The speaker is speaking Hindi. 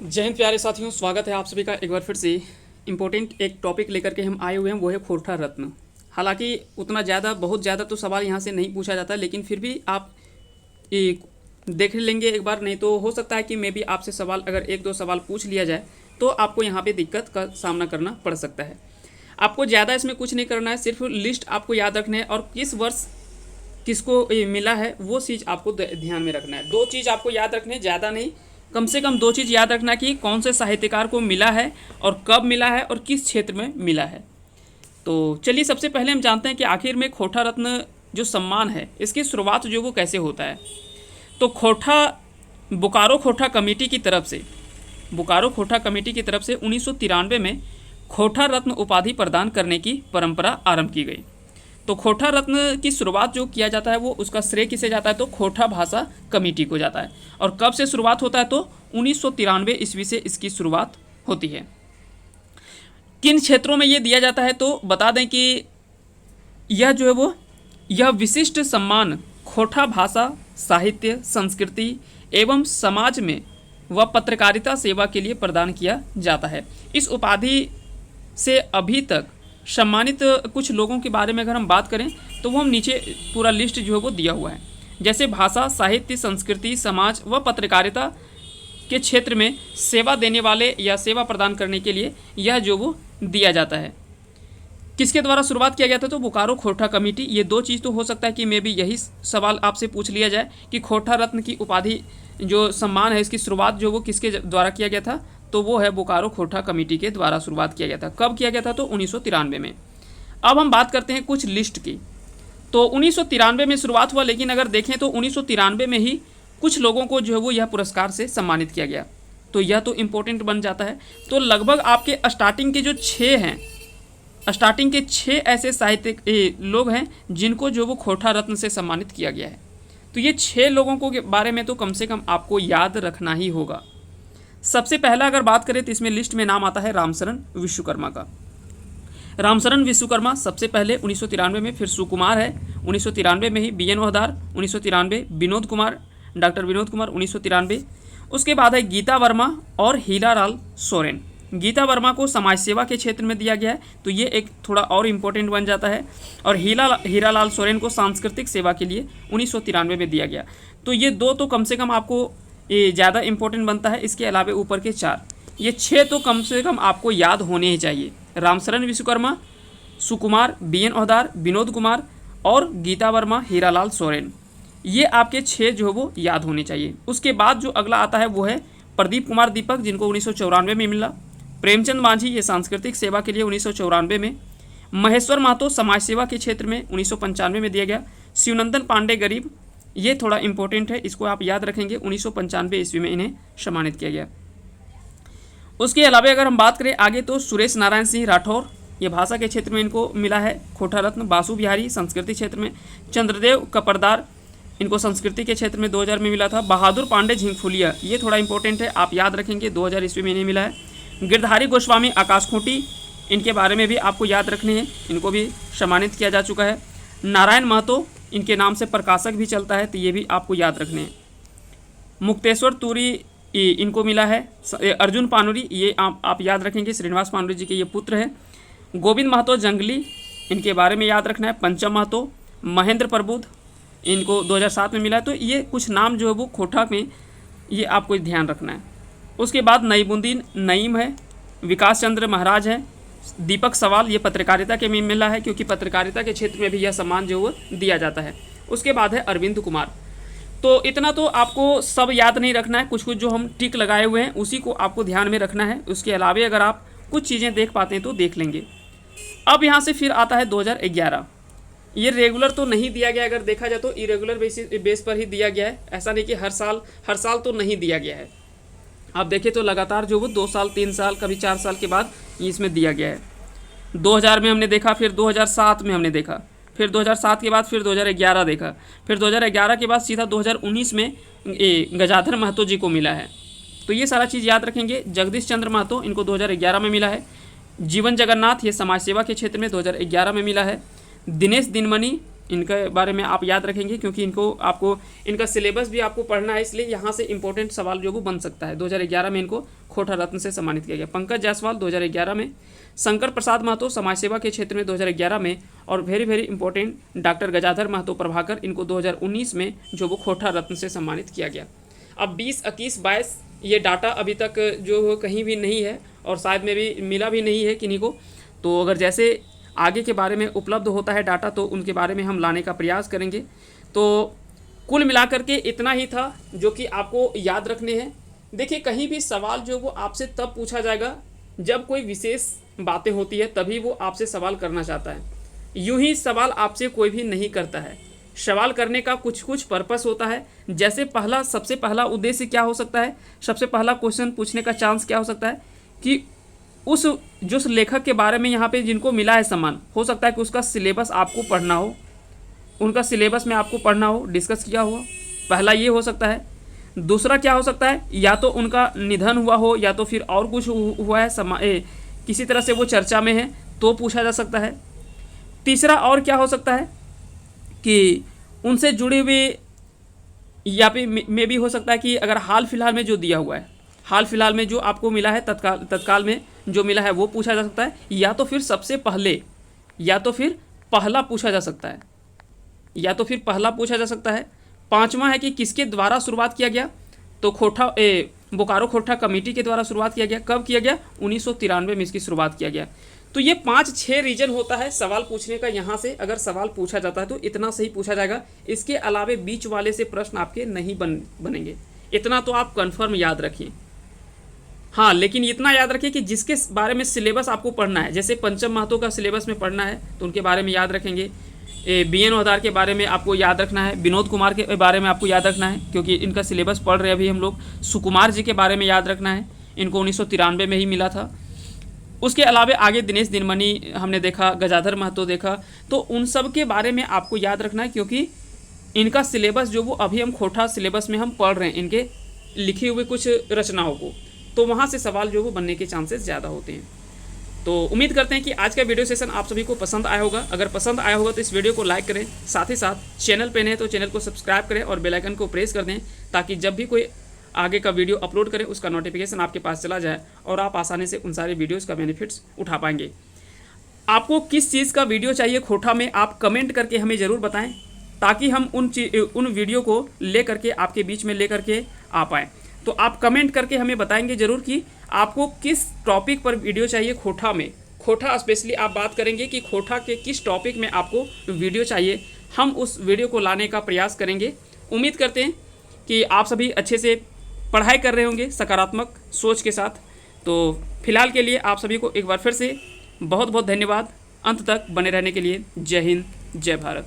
जय हिंद प्यारे साथियों, स्वागत है आप सभी का एक बार फिर से। इम्पोर्टेंट एक टॉपिक लेकर के हम आए हुए हैं, वो है खोरठा रत्न। हालांकि उतना ज़्यादा बहुत ज़्यादा तो सवाल यहाँ से नहीं पूछा जाता, लेकिन फिर भी आप ये देख लेंगे एक बार, नहीं तो हो सकता है कि मे भी आपसे सवाल अगर एक दो सवाल पूछ लिया जाए तो आपको यहाँ पे दिक्कत का सामना करना पड़ सकता है। आपको ज़्यादा इसमें कुछ नहीं करना है, सिर्फ लिस्ट आपको याद रखना है और किस वर्ष किसको मिला है वो चीज़ आपको ध्यान में रखना है। दो चीज़ आपको याद रखने, ज़्यादा नहीं, कम से कम दो चीज़ याद रखना कि कौन से साहित्यकार को मिला है और कब मिला है और किस क्षेत्र में मिला है। तो चलिए सबसे पहले हम जानते हैं कि आखिर में खोरठा रत्न जो सम्मान है इसकी शुरुआत जो वो कैसे होता है। तो बोकारो खोरठा कमेटी की तरफ से बोकारो खोरठा कमेटी की तरफ से 1993 में खोरठा रत्न उपाधि प्रदान करने की परंपरा आरंभ की गई। तो खोरठा रत्न की शुरुआत जो किया जाता है वो उसका श्रेय किसे जाता है, तो खोरठा भाषा कमेटी को जाता है। और कब से शुरुआत होता है, तो 1993 ईस्वी से इसकी शुरुआत होती है। किन क्षेत्रों में ये दिया जाता है, तो बता दें कि यह जो है वो यह विशिष्ट सम्मान खोरठा भाषा, साहित्य, संस्कृति एवं समाज में व पत्रकारिता सेवा के लिए प्रदान किया जाता है। इस उपाधि से अभी तक सम्मानित कुछ लोगों के बारे में अगर हम बात करें तो वो हम नीचे पूरा लिस्ट जो है वो दिया हुआ है। जैसे भाषा, साहित्य, संस्कृति, समाज व पत्रकारिता के क्षेत्र में सेवा देने वाले या सेवा प्रदान करने के लिए यह जो वो दिया जाता है। किसके द्वारा शुरुआत किया गया था, तो बोकारो खोरठा कमेटी। ये दो चीज़ तो हो सकता है कि मे भी यही सवाल आपसे पूछ लिया जाए कि खोरठा रत्न की उपाधि जो सम्मान है इसकी शुरुआत जो वो किसके द्वारा किया गया था, तो वो है बोकारो खोरठा कमेटी के द्वारा शुरुआत किया गया था। कब किया गया था, तो 1993 में। अब हम बात करते हैं कुछ लिस्ट की। तो 1993 में शुरुआत हुआ, लेकिन अगर देखें तो 1993 में ही कुछ लोगों को जो है वो यह पुरस्कार से सम्मानित किया गया। तो यह तो इम्पोर्टेंट बन जाता है। तो लगभग आपके स्टार्टिंग के जो 6 हैं, स्टार्टिंग के 6 ऐसे साहित्यिक लोग हैं जिनको जो वो खोरठा रत्न से सम्मानित किया गया है। तो ये 6 लोगों को के बारे में तो कम से कम आपको याद रखना ही होगा। सबसे पहला अगर बात करें तो इसमें लिस्ट में नाम आता है रामशरण विश्वकर्मा का। रामशरण विश्वकर्मा सबसे पहले 1993 में, फिर सुकुमार है 1993 में ही, BN ओहदार 1993, विनोद कुमार, डॉक्टर विनोद कुमार 1993। उसके बाद है गीता वर्मा और हीरालाल सोरेन। गीता वर्मा को समाज सेवा के क्षेत्र में दिया गया है, तो ये एक थोड़ा और इम्पोर्टेंट बन जाता है। और हीरालाल सोरेन को सांस्कृतिक सेवा के लिए 1993 में दिया गया। तो ये दो तो कम से कम आपको ये ज़्यादा इम्पोर्टेंट बनता है। इसके अलावा ऊपर के 4, ये 6 तो कम से कम आपको याद होने ही चाहिए। रामशरण विश्वकर्मा, सुकुमार, BN ओहदार, विनोद कुमार और गीता वर्मा, हीरालाल सोरेन, ये आपके 6 जो है वो याद होने चाहिए। उसके बाद जो अगला आता है वो है प्रदीप कुमार दीपक, जिनको 1994 में मिला। प्रेमचंद मांझी, ये सांस्कृतिक सेवा के लिए 1994 में। महेश्वर महतो समाज सेवा के क्षेत्र में 1995 में दिया गया। शिवनंदन पांडे गरीब, ये थोड़ा इंपॉर्टेंट है, इसको आप याद रखेंगे, 1995 ईस्वी में इन्हें सम्मानित किया गया। उसके अलावा अगर हम बात करें आगे तो सुरेश नारायण सिंह राठौर, ये भाषा के क्षेत्र में इनको मिला है खोरठा रत्न। बासु बिहारी संस्कृति क्षेत्र में। चंद्रदेव कपरदार, इनको संस्कृति के क्षेत्र में 2000 में मिला था। बहादुर पांडे झिंगफुलिया, ये थोड़ा इंपॉर्टेंट है, आप याद रखेंगे, 2000 ईस्वी में इन्हें मिला है। गिरधारी गोस्वामी आकाश खूंटी, इनके बारे में भी आपको याद रखने हैं, इनको भी सम्मानित किया जा चुका है। नारायण महतो, इनके नाम से प्रकाशक भी चलता है, तो ये भी आपको याद रखने हैं। मुक्तेश्वर तूरी, इनको मिला है। अर्जुन पानुरी, ये आप याद रखेंगे, श्रीनिवास पानुरी जी के ये पुत्र हैं। गोविंद महतो जंगली, इनके बारे में याद रखना है। पंचम महतो, महेंद्र प्रबुद्ध, इनको 2007 में मिला है। तो ये कुछ नाम जो है वो खोरठा में ये आपको ध्यान रखना है। उसके बाद नईमुद्दीन नईम है, विकास चंद्र महाराज है, दीपक सवाल, ये पत्रकारिता के में मिला है, क्योंकि पत्रकारिता के क्षेत्र में भी यह सम्मान जो वो दिया जाता है। उसके बाद है अरविंद कुमार। तो इतना तो आपको सब याद नहीं रखना है, कुछ कुछ जो हम टिक लगाए हुए हैं उसी को आपको ध्यान में रखना है। उसके अलावा अगर आप कुछ चीज़ें देख पाते हैं तो देख लेंगे। अब यहाँ से फिर आता है 2011। ये रेगुलर तो नहीं दिया गया, अगर देखा जाए तो इरेगुलर बेस पर ही दिया गया है। ऐसा नहीं कि हर साल तो नहीं दिया गया है। आप देखें तो लगातार जो वो 2 साल, 3 साल, कभी 4 साल के बाद इसमें दिया गया है। 2000 में हमने देखा, फिर 2007 में हमने देखा, फिर 2007 के बाद फिर 2011 देखा, फिर 2011 के बाद सीधा 2019 में गजाधर महतो जी को मिला है। तो ये सारा चीज़ याद रखेंगे। जगदीश चंद्र महतो, इनको 2011 में मिला है। जीवन जगन्नाथ, ये समाज सेवा के क्षेत्र में 2011 में मिला है। दिनेश दिनमणि, इनके बारे में आप याद रखेंगे, क्योंकि इनको आपको इनका सिलेबस भी आपको पढ़ना है, इसलिए यहाँ से इंपॉर्टेंट सवाल जो वो बन सकता है। 2011 में इनको खोटा रत्न से सम्मानित किया गया। पंकज जायसवाल 2011 में, शंकर प्रसाद महतो समाज सेवा के क्षेत्र में 2011 में, और very very important doctor Gajadhar Mahato Prabhakar, इनको 2019 में जो वो खोटा रत्न से सम्मानित किया गया। अब 20, 21, 22 ये डाटा अभी तक जो कहीं भी नहीं है और शायद में भी मिला भी नहीं है किन्हीं को। तो अगर जैसे आगे के बारे में उपलब्ध होता है डाटा तो उनके बारे में हम लाने का प्रयास करेंगे। तो कुल मिलाकर के इतना ही था जो कि आपको याद रखने हैं। देखिए, कहीं भी सवाल जो वो आपसे तब पूछा जाएगा जब कोई विशेष बातें होती है, तभी वो आपसे सवाल करना चाहता है। यूं ही सवाल आपसे कोई भी नहीं करता है। सवाल करने का कुछ कुछ पर्पस होता है। जैसे सबसे पहला उद्देश्य क्या हो सकता है, सबसे पहला क्वेश्चन पूछने का चांस क्या हो सकता है कि उस जो लेखक के बारे में यहाँ पे जिनको मिला है सम्मान, हो सकता है कि उसका सिलेबस आपको पढ़ना हो, उनका सिलेबस में आपको पढ़ना हो, डिस्कस किया हुआ। पहला ये हो सकता है। दूसरा क्या हो सकता है, या तो उनका निधन हुआ हो या तो फिर और कुछ हुआ है, किसी तरह से वो चर्चा में है तो पूछा जा सकता है। तीसरा और क्या हो सकता है कि उनसे जुड़े हुए, या फिर में भी हो सकता है कि अगर हाल फिलहाल में जो दिया हुआ है, हाल फिलहाल में जो आपको मिला है, तत्काल में जो मिला है वो पूछा जा सकता है, या तो फिर सबसे पहले, या तो फिर पहला पूछा जा सकता है, या तो फिर पहला पूछा जा सकता है। पांचवा है कि किसके द्वारा शुरुआत किया गया, तो बोकारो खोटा कमेटी के द्वारा शुरुआत किया गया। कब किया गया, 1993 में इसकी शुरुआत किया गया। तो ये 5-6 रीजन होता है सवाल पूछने का। यहाँ से अगर सवाल पूछा जाता है तो इतना सही पूछा जाएगा, इसके अलावे बीच वाले से प्रश्न आपके नहीं बनेंगे। इतना तो आप कन्फर्म याद रखिए। हाँ, लेकिन इतना याद रखिए कि जिसके बारे में सिलेबस आपको पढ़ना है, जैसे पंचम महतो का सिलेबस में पढ़ना है तो उनके बारे में याद रखेंगे। BN वदार के बारे में आपको याद रखना है। विनोद कुमार के बारे में आपको याद रखना है, क्योंकि इनका सिलेबस पढ़ रहे अभी हम लोग। सुकुमार जी के बारे में याद रखना है, इनको 1993 में ही मिला था। उसके अलावा आगे दिनेश दिनमणि हमने देखा, गजाधर महतो देखा, तो उन सब के बारे में आपको याद रखना है, क्योंकि इनका सिलेबस जो वो अभी हम खोटा सिलेबस में हम पढ़ रहे हैं, इनके लिखे हुए कुछ रचनाओं को, तो वहाँ से सवाल जो वो बनने के चांसेस ज़्यादा होते हैं। तो उम्मीद करते हैं कि आज का वीडियो सेशन आप सभी को पसंद आया होगा। अगर पसंद आया होगा तो इस वीडियो को लाइक करें, साथ ही साथ चैनल पे नए तो चैनल को सब्सक्राइब करें और बेल आइकन को प्रेस कर दें, ताकि जब भी कोई आगे का वीडियो अपलोड करें उसका नोटिफिकेशन आपके पास चला जाए और आप आसानी से उन सारे वीडियोज़ का बेनिफिट्स उठा पाएंगे। आपको किस चीज़ का वीडियो चाहिए खोटा में, आप कमेंट करके हमें ज़रूर बताएँ, ताकि हम उन वीडियो को ले करके आपके बीच में ले करके आ पाएँ। तो आप कमेंट करके हमें बताएंगे ज़रूर कि आपको किस टॉपिक पर वीडियो चाहिए खोटा में। खोटा स्पेशली आप बात करेंगे कि खोटा के किस टॉपिक में आपको वीडियो चाहिए, हम उस वीडियो को लाने का प्रयास करेंगे। उम्मीद करते हैं कि आप सभी अच्छे से पढ़ाई कर रहे होंगे सकारात्मक सोच के साथ। तो फिलहाल के लिए आप सभी को एक बार फिर से बहुत बहुत धन्यवाद अंत तक बने रहने के लिए। जय हिंद, जय भारत।